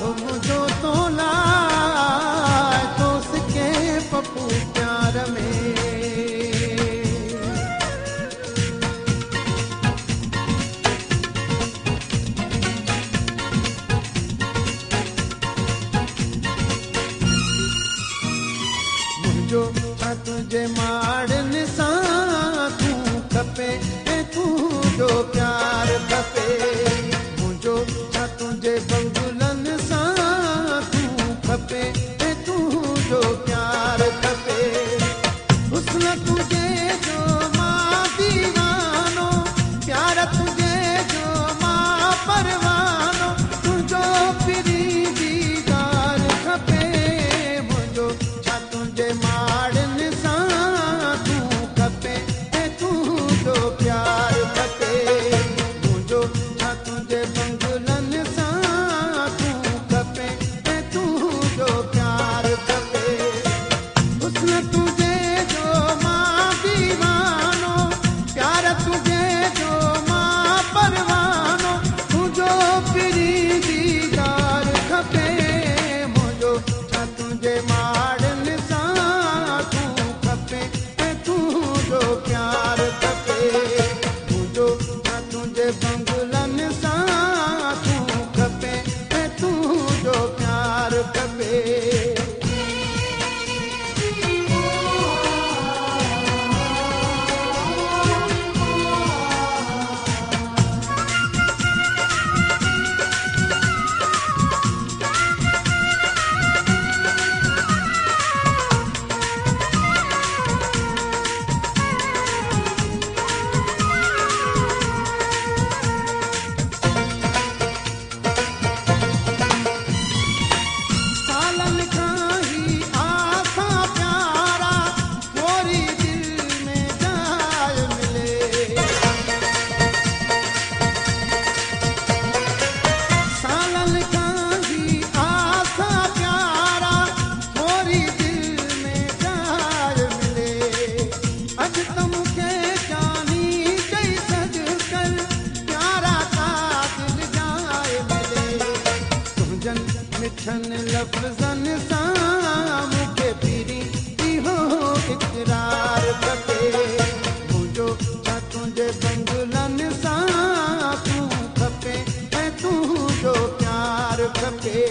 हो मुझो तो लाए तो सके पप्पू प्यार में मुझो तुझे माड़न सां तू खपे तू जो प्यार खपे मुझो तुझे बंगुलन सां तू खपे तू जो प्यार खपे हुस्न तुझे जो मां दीवानो प्यार तुझे जो मां परवानो तुझो फिरी दीदार खपे मुझो तुझे माड़न सां तू खपे तू जो प्यार खपे मुझो तुझे बंगुलन सां तू खपे तू जो प्यार खपे हुस्न तुझे जो मां दीवानो प्यार तुझे जो मां परवानो तुझो फिरी दीदार खपे मुझो तुझे माड़न सां तू खपे तू जो प्यार खपे मुझो तुझे बंगुलन सां तू खपे तू जो प्यार खपे सालन खां ही आसा प्यारा मोरी दिल में जाय मिले सालन खां ही आसा प्यारा मोरी दिल में जाय मिले अज तो मूंखे जानी चई सॼकर प्यारा का दिल जाय मिले तुंहिंजन मिठन लफ़्ज़न सां मूंखे पीरी इहो इक़रार खपे मुझो तुझे बंगुलन सां तू खपे तू जो प्यार खपे